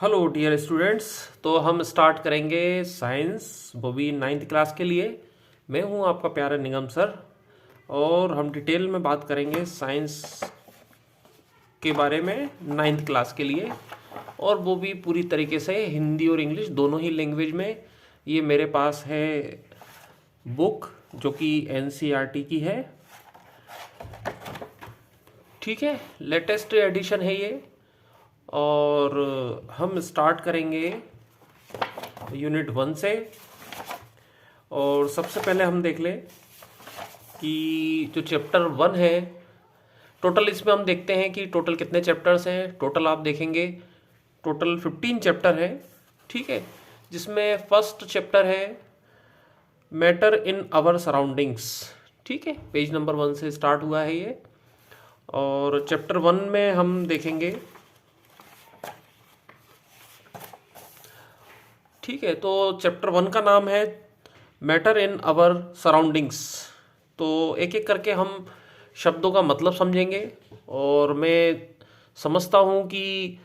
Hello dear students. तो हम start करेंगे साइंस, वो भी 9th क्लास के लिए। मैं हूं आपका प्यारा निगम सर, और हम डिटेल में बात करेंगे साइंस के बारे में 9th क्लास के लिए, और वो भी पूरी तरीके से हिंदी और इंग्लिश दोनों ही लैंग्वेज में। ये मेरे पास है बुक जो कि एनसीईआरटी की है, ठीक है, लेटेस्ट एडिशन है ये। और हम स्टार्ट करेंगे यूनिट 1 से। और सबसे पहले हम देख लें कि जो चैप्टर 1 है, टोटल इसमें हम देखते हैं कि टोटल कितने चैप्टर्स हैं। टोटल आप देखेंगे टोटल 15 चैप्टर है, ठीक है, जिसमें फर्स्ट चैप्टर है मैटर इन आवर सराउंडिंग्स, ठीक है, पेज नंबर 1 से स्टार्ट हुआ है ये। और चैप्टर 1 में हम देखेंगे, ठीक है, तो चैप्टर 1 का नाम है मैटर इन आवर सराउंडिंग्स। तो एक एक करके हम शब्दों का मतलब समझेंगे। और मैं समझता हूँ कि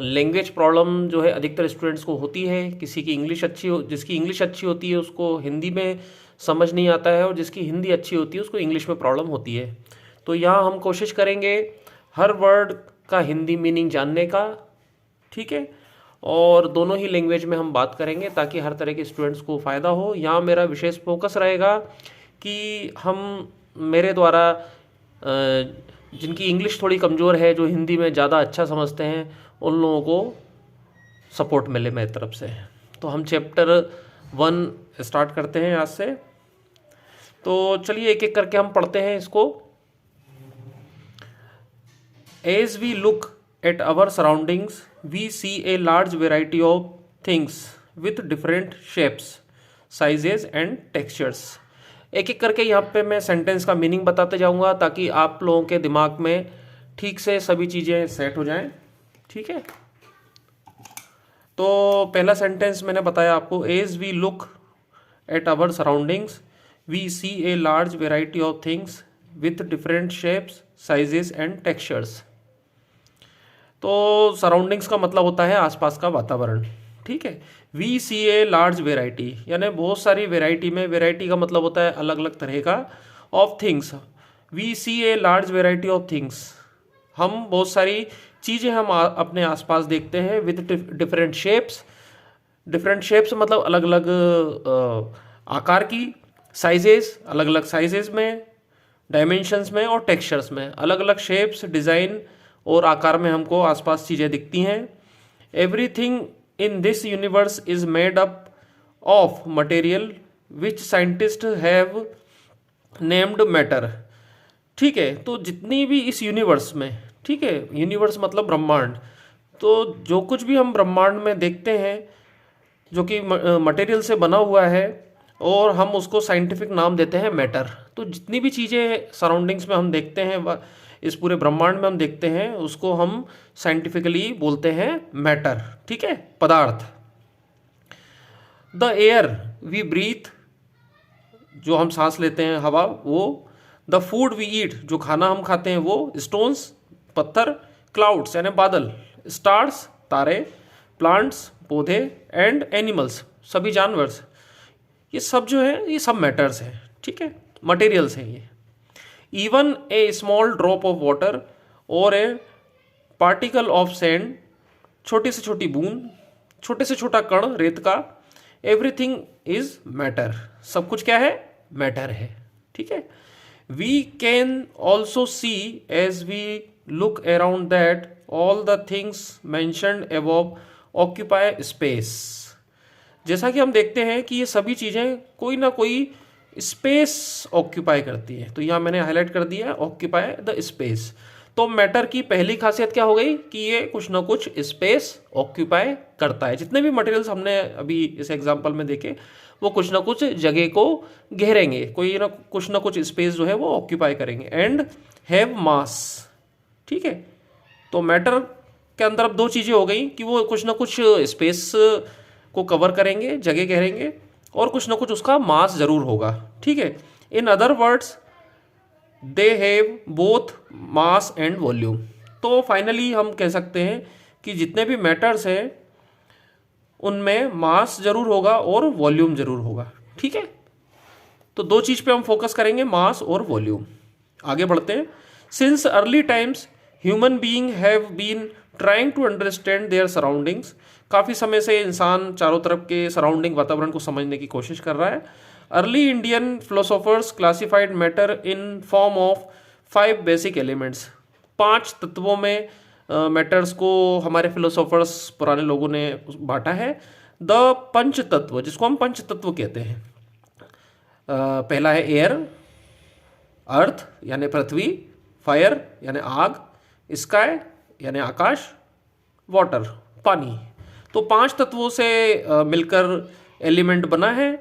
लैंग्वेज प्रॉब्लम जो है अधिकतर स्टूडेंट्स को होती है। किसी की इंग्लिश अच्छी हो, जिसकी इंग्लिश अच्छी होती है उसको हिंदी में समझ नहीं आता है, और जिसकी हिंदी अच्छी होती है उसको इंग्लिश में प्रॉब्लम होती है। तो यहाँ हम कोशिश करेंगे हर वर्ड का हिंदी मीनिंग जानने का, ठीक है, और दोनों ही लैंग्वेज में हम बात करेंगे ताकि हर तरह के स्टूडेंट्स को फ़ायदा हो। यहाँ मेरा विशेष फोकस रहेगा कि हम मेरे द्वारा जिनकी इंग्लिश थोड़ी कमज़ोर है, जो हिंदी में ज़्यादा अच्छा समझते हैं, उन लोगों को सपोर्ट मिले मेरी तरफ से। तो हम चैप्टर 1 स्टार्ट करते हैं आज से। तो चलिए एक एक करके हम पढ़ते हैं इसको। As we look at our surroundings, we see a large variety of things with different shapes, sizes and textures। एक एक करके यहाँ पे मैं सेंटेंस का मीनिंग बताते जाऊँगा ताकि आप लोगों के दिमाग में ठीक से सभी चीज़ें सेट हो जाएं, ठीक है। तो पहला सेंटेंस मैंने बताया आपको, as we look at our surroundings we see a large variety of things with different shapes, sizes and textures. तो सराउंडिंग्स का मतलब होता है आसपास का वातावरण, ठीक है। We see a large variety यानी बहुत सारी वेराइटी में, वेराइटी का मतलब होता है अलग अलग तरह का, of things. We see a large variety of things, हम बहुत सारी चीज़ें हम अपने आसपास देखते हैं। With different shapes, different shapes मतलब अलग अलग आकार की, साइजेस अलग अलग साइजेस में, डायमेंशंस में, और टेक्सचर्स में अलग अलग शेप्स, डिज़ाइन और आकार में हमको आसपास चीज़ें दिखती हैं। Everything in this universe is made up of material which scientist have named matter, ठीक है। तो जितनी भी इस यूनिवर्स में, ठीक है, यूनिवर्स मतलब ब्रह्मांड, तो जो कुछ भी हम ब्रह्मांड में देखते हैं जो कि मटेरियल से बना हुआ है, और हम उसको साइंटिफिक नाम देते हैं मैटर। तो जितनी भी चीज़ें सराउंडिंग्स में हम देखते हैं, इस पूरे ब्रह्मांड में हम देखते हैं, उसको हम साइंटिफिकली बोलते हैं मैटर, ठीक है, पदार्थ। द एयर वी ब्रीथ, जो हम सांस लेते हैं हवा, वो। द फूड वी ईट, जो खाना हम खाते हैं वो। स्टोन्स पत्थर, क्लाउड्स यानी बादल, स्टार्स तारे, प्लांट्स पौधे, एंड एनिमल्स सभी जानवर, ये सब जो है ये सब मैटर्स हैं, ठीक है, मटेरियल्स हैं ये। Even a small drop of water और ए पार्टिकल ऑफ सैंड, छोटी से छोटी बूंद, छोटे से छोटा कण रेत का। एवरीथिंग इज मैटर, सब कुछ क्या है, मैटर है, ठीक है। We can also see as we look around that all the things mentioned above occupy space. जैसा कि हम देखते हैं कि ये सभी चीज़ें कोई ना कोई स्पेस ऑक्यूपाई करती है, तो यहाँ मैंने हाईलाइट कर दिया ऑक्यूपाई द स्पेस। तो मैटर की पहली खासियत क्या हो गई कि ये कुछ ना कुछ स्पेस ऑक्यूपाई करता है। जितने भी मटेरियल्स हमने अभी इस एग्जांपल में देखे, वो कुछ ना कुछ जगह को घेरेंगे, कोई ना कुछ स्पेस जो है वो ऑक्यूपाई करेंगे। एंड हैव मास, ठीक है। तो मैटर के अंदर अब दो चीज़ें हो गई कि वो कुछ ना कुछ स्पेस को कवर करेंगे, जगह घेरेंगे, और कुछ ना कुछ उसका मास जरूर होगा, ठीक है। In other words they have both mass and volume. तो फाइनली हम कह सकते हैं कि जितने भी मैटर्स हैं उनमें मास जरूर होगा और वॉल्यूम जरूर होगा। ठीक है, तो दो चीज पे हम फोकस करेंगे, मास और वॉल्यूम। आगे बढ़ते हैं। Since early times human being have been trying to understand their surroundings, काफ़ी समय से इंसान चारों तरफ के सराउंडिंग वातावरण को समझने की कोशिश कर रहा है। Early Indian philosophers classified matter in form of 5 basic elements. 5 तत्वों में मैटर्स को हमारे फिलोसोफर्स पुराने लोगों ने बांटा है। द पंच तत्व, जिसको हम पंच तत्व कहते हैं। पहला है एयर, अर्थ यानी पृथ्वी, फायर यानी आग, स्काई यानी आकाश, वाटर पानी। तो 5 तत्वों से मिलकर एलिमेंट बना है।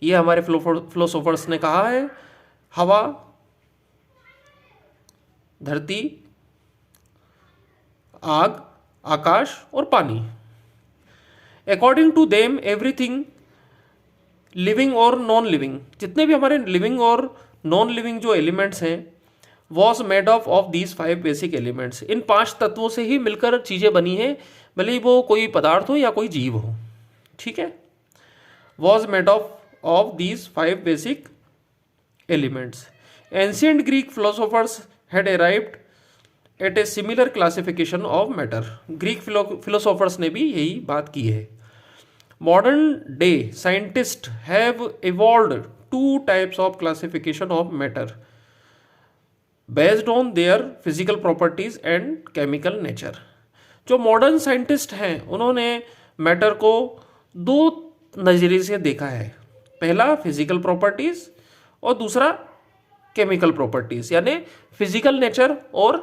ये हमारे फिलोसोफर्स ने कहा है। हवा, धरती, आग, आकाश और पानी। According to them everything living और नॉन लिविंग, जितने भी हमारे लिविंग और नॉन लिविंग जो एलिमेंट्स हैं, was made of these 5 basic elements. इन 5 तत्वों से ही मिलकर चीज़ें बनी हैं, भले ही वो कोई पदार्थ हो या कोई जीव हो। ठीक है, was made of these 5 basic elements. Ancient Greek philosophers had arrived at a similar classification of matter. Greek philosophers ने भी यही बात की है। Modern day scientist have evolved 2 types of classification of matter based on their physical properties and chemical nature. जो modern scientist हैं उन्होंने matter को 2 नज़रिए से देखा है। पहला फिजिकल प्रॉपर्टीज और दूसरा केमिकल प्रॉपर्टीज, यानी फिजिकल नेचर और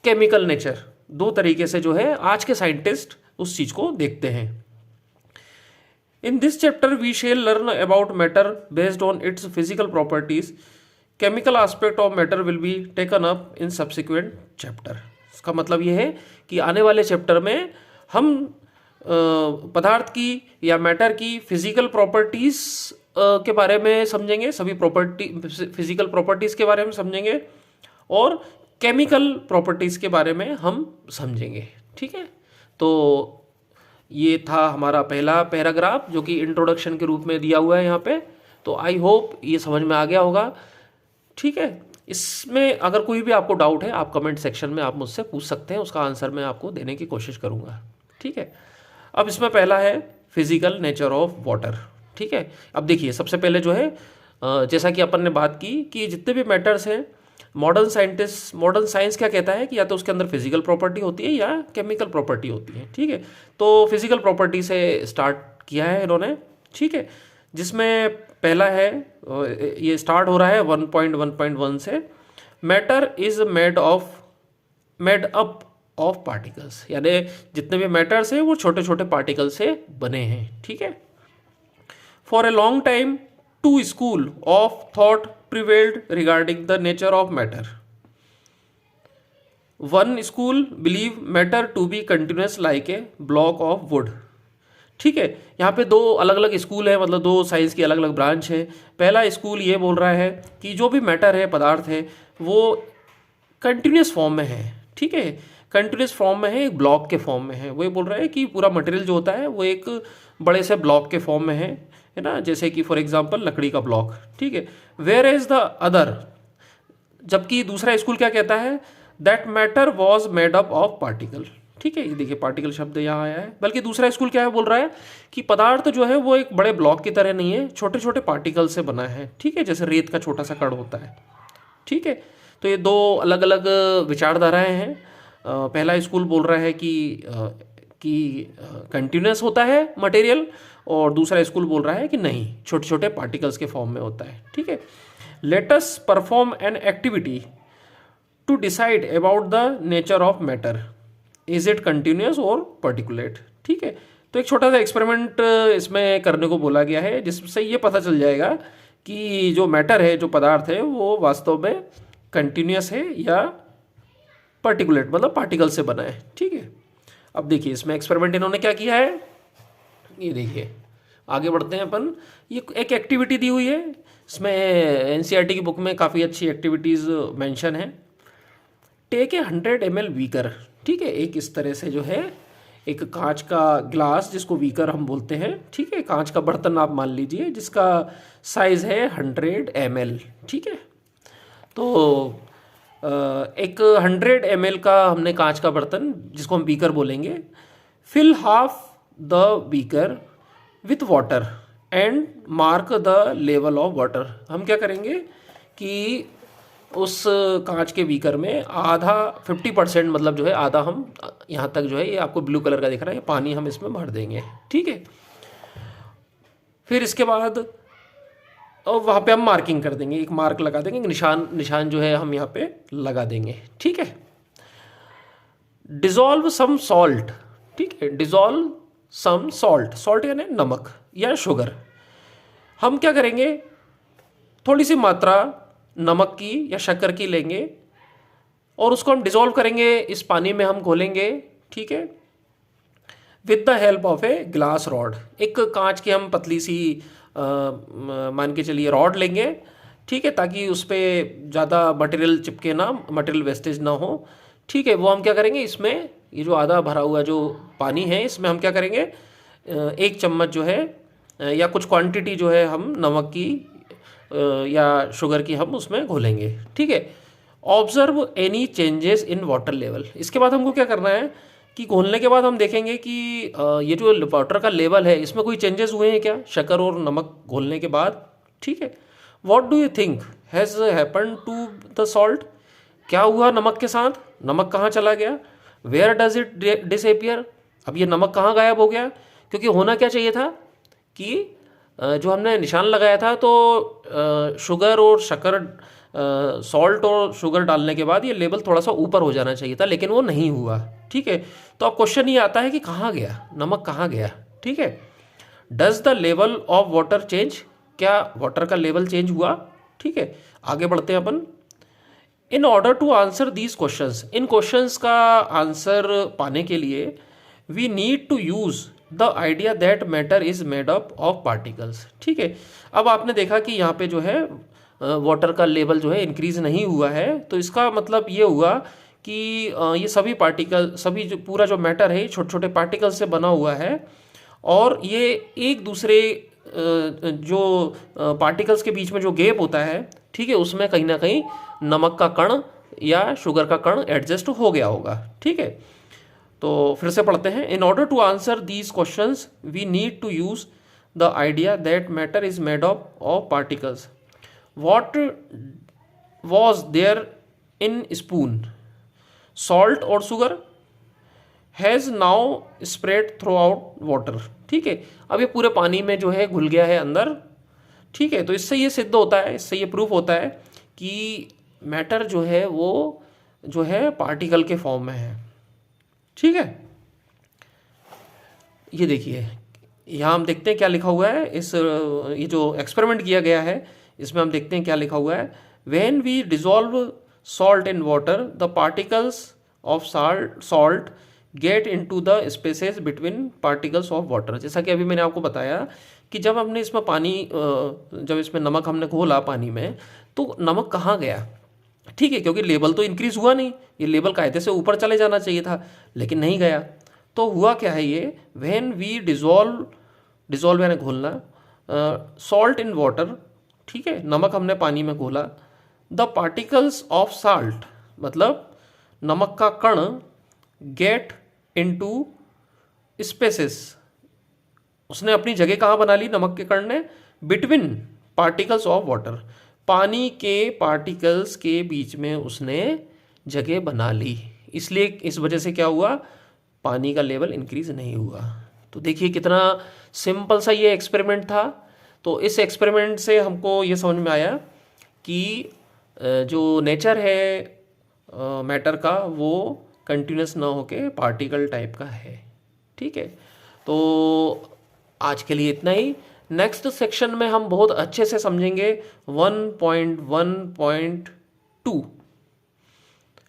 केमिकल नेचर। 2 तरीके से जो है आज के साइंटिस्ट उस चीज को देखते हैं। In this chapter we shall learn about matter based on its physical properties. Chemical aspect of matter will be taken up in subsequent chapter. इसका मतलब ये है कि आने वाले चैप्टर में हम पदार्थ की या मैटर की फिजिकल प्रॉपर्टीज के बारे में समझेंगे, सभी प्रॉपर्टी फिजिकल प्रॉपर्टीज के बारे में समझेंगे और केमिकल प्रॉपर्टीज के बारे में हम समझेंगे। ठीक है, तो ये था हमारा पहला पैराग्राफ जो कि इंट्रोडक्शन के रूप में दिया हुआ है यहाँ पे। तो आई होप ये समझ में आ गया होगा। ठीक है, इसमें अगर कोई भी आपको डाउट है आप कमेंट सेक्शन में आप मुझसे पूछ सकते हैं, उसका आंसर मैं आपको देने की कोशिश करूँगा। ठीक है, अब इसमें पहला है फिजिकल नेचर ऑफ वाटर। ठीक है, अब देखिए सबसे पहले जो है जैसा कि अपन ने बात की कि जितने भी मैटर्स हैं, मॉडर्न साइंस क्या कहता है कि या तो उसके अंदर फिजिकल प्रॉपर्टी होती है या केमिकल प्रॉपर्टी होती है। ठीक है, तो फिजिकल प्रॉपर्टी से स्टार्ट किया है इन्होंने। ठीक है, जिसमें पहला है, ये स्टार्ट हो रहा है 1.1.1 से। Matter is made up of particles, यानी जितने भी मैटर्स हैं वो छोटे छोटे पार्टिकल से बने हैं। ठीक है, for a long time 2 school of thought prevailed regarding the nature of matter. One school believe matter to be continuous like a block of wood. ठीक है, यहाँ पे 2 अलग अलग स्कूल है, मतलब 2 साइंस की अलग अलग ब्रांच है। पहला स्कूल ये बोल रहा है कि जो भी मैटर है, पदार्थ है, वो कंटिन्यूस फॉर्म में है। ठीक है, कंटिन्यूस फॉर्म में है, एक ब्लॉक के फॉर्म में है। वो ये बोल रहा है कि पूरा मटेरियल जो होता है वो एक बड़े से ब्लॉक के फॉर्म में है ना, जैसे कि फॉर एग्जांपल लकड़ी का ब्लॉक। ठीक है, वेयर इज द अदर, जबकि दूसरा स्कूल क्या कहता है, that matter was made up of particle. ठीक है, ये देखिए पार्टिकल शब्द यहाँ आया है। बल्कि दूसरा स्कूल क्या है, बोल रहा है कि पदार्थ जो है वो एक बड़े ब्लॉक की तरह नहीं है, छोटे छोटे पार्टिकल से बना है। ठीक है, जैसे रेत का छोटा सा कण होता है। ठीक है, तो ये 2 अलग अलग विचारधाराएं हैं। पहला स्कूल बोल रहा है कि कंटिन्यूस होता है मटेरियल, और दूसरा स्कूल बोल रहा है कि नहीं, छोटे छोटे पार्टिकल्स के फॉर्म में होता है। ठीक है, let us perform an activity to decide about the nature of matter, is it continuous और पर्टिकुलेट। ठीक है, तो एक छोटा सा एक्सपेरिमेंट इसमें करने को बोला गया है, जिससे ये पता चल जाएगा कि जो मैटर है, जो पदार्थ है, वो वास्तव में कंटिन्यूस है या पर्टिकुलेट, मतलब पार्टिकल से बना है। ठीक है, अब देखिए इसमें एक्सपेरिमेंट इन्होंने क्या किया है, ये देखिए आगे बढ़ते हैं अपन। ये एक एक्टिविटी दी हुई है, इसमें एनसीईआरटी की बुक में काफ़ी अच्छी एक्टिविटीज़ मेंशन है। Take a 100 ml beaker. ठीक है। एक इस तरह से जो है एक कांच का ग्लास जिसको बीकर हम बोलते हैं, ठीक है, कांच का बर्तन आप मान लीजिए जिसका साइज़ है 100 ml, ठीक है। तो एक 100 ml का हमने कांच का बर्तन जिसको हम बीकर बोलेंगे, fill half the beaker with water and mark the level of water. हम क्या करेंगे कि उस कांच के बीकर में आधा 50% मतलब जो है आधा हम यहाँ तक जो है, ये आपको ब्लू कलर का दिख रहा है, ये पानी हम इसमें भर देंगे, ठीक है। फिर इसके बाद और वहाँ पे हम मार्किंग कर देंगे, एक मार्क लगा देंगे, एक निशान जो है हम यहाँ पे लगा देंगे, ठीक है। डिज़ोल्व सम सॉल्ट, ठीक है, डिज़ोल्व सम सॉल्ट, सॉल्ट यानी नमक या शुगर। हम क्या करेंगे, थोड़ी सी मात्रा नमक की या शक्कर की लेंगे और उसको हम डिज़ोल्व करेंगे, इस पानी में हम घोलेंगे, ठीक है, with the help of a glass rod. एक कांच की हम पतली सी मान के चलिए रॉड लेंगे, ठीक है, ताकि उस पर ज़्यादा मटेरियल चिपके ना, मटेरियल वेस्टेज ना हो, ठीक है। वो हम क्या करेंगे, इसमें ये जो आधा भरा हुआ जो पानी है इसमें हम क्या करेंगे, 1 चम्मच जो है या कुछ क्वांटिटी जो है हम नमक की या शुगर की हम उसमें घोलेंगे, ठीक है। Observe any changes in water level. इसके बाद हमको क्या करना है कि घोलने के बाद हम देखेंगे कि ये जो वाटर का लेवल है इसमें कोई चेंजेस हुए हैं क्या, शक्कर और नमक घोलने के बाद, ठीक है। What do you think has happen to the salt. क्या हुआ नमक के साथ, नमक कहाँ चला गया, वेयर डज इट डिसअपियर। अब ये नमक कहाँ गायब हो गया, क्योंकि होना क्या चाहिए था कि जो हमने निशान लगाया था तो शुगर और शक्कर, सॉल्ट और शुगर डालने के बाद ये लेवल थोड़ा सा ऊपर हो जाना चाहिए था, लेकिन वो नहीं हुआ, ठीक है। तो अब क्वेश्चन ये आता है कि कहाँ गया नमक, कहाँ गया, ठीक है। Does the level of water change, क्या वाटर का लेवल चेंज हुआ, ठीक है। आगे बढ़ते हैं अपन। In order to answer these questions, इन क्वेश्चंस का आंसर पाने के लिए we need to use the idea that matter is made up of particles, ठीक है। अब आपने देखा कि यहाँ पे जो है वाटर का लेवल जो है इंक्रीज नहीं हुआ है, तो इसका मतलब ये हुआ कि ये सभी पार्टिकल, सभी जो पूरा जो मैटर है छोटे छोटे पार्टिकल से बना हुआ है और ये एक दूसरे जो पार्टिकल्स के बीच में जो गैप होता है, ठीक है, उसमें कहीं ना कहीं नमक का कण या शुगर का कण एडजस्ट हो गया होगा, ठीक है। तो फिर से पढ़ते हैं। In order to answer these questions we need to use the idea that matter is made up of particles. What was there in spoon, salt और sugar, has now spread throughout water, ठीक है। अब ये पूरे पानी में जो है घुल गया है अंदर, ठीक है। तो इससे ये सिद्ध होता है, इससे ये प्रूफ होता है कि मैटर जो है वो जो है पार्टिकल के फॉर्म में है, ठीक है। ये देखिए यहाँ हम देखते हैं क्या लिखा हुआ है, इस ये जो एक्सपेरिमेंट किया गया है इसमें हम देखते हैं क्या लिखा हुआ है। When we dissolve salt in water the particles of salt get into the spaces between particles of water. जैसा कि अभी मैंने आपको बताया कि जब हमने इसमें पानी, जब इसमें नमक हमने घोला पानी में, तो नमक कहाँ गया, ठीक है, क्योंकि लेवल तो इंक्रीज हुआ नहीं, ये लेवल कायदे से ऊपर चले जाना चाहिए था, लेकिन नहीं गया। तो हुआ क्या है ये, व्हेन वी डिजॉल्व यानी घोलना, सॉल्ट इन वाटर, ठीक है, नमक हमने पानी में घोला, द पार्टिकल्स ऑफ साल्ट मतलब नमक का कण गेट इनटू स्पेसेस, उसने अपनी जगह कहाँ बना ली नमक के कण ने, बिटवीन पार्टिकल्स ऑफ वाटर, पानी के पार्टिकल्स के बीच में उसने जगह बना ली। इसलिए इस वजह से क्या हुआ, पानी का लेवल इंक्रीज नहीं हुआ। तो देखिए कितना सिंपल सा ये एक्सपेरिमेंट था। तो इस एक्सपेरिमेंट से हमको ये समझ में आया कि जो नेचर है मैटर का वो कंटिन्यूस ना होके पार्टिकल टाइप का है, ठीक है। तो आज के लिए इतना ही। नेक्स्ट सेक्शन में हम बहुत अच्छे से समझेंगे 1.1.2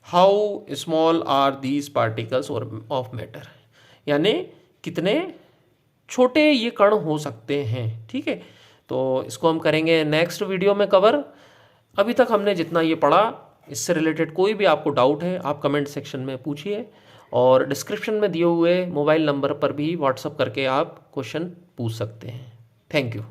how small are these particles of matter, यानी कितने छोटे ये कण हो सकते हैं, ठीक है। तो इसको हम करेंगे नेक्स्ट वीडियो में कवर। अभी तक हमने जितना ये पढ़ा, इससे रिलेटेड कोई भी आपको डाउट है आप कमेंट सेक्शन में पूछिए और डिस्क्रिप्शन में दिए हुए मोबाइल नंबर पर भी व्हाट्सअप करके आप क्वेश्चन पूछ सकते हैं। Thank you.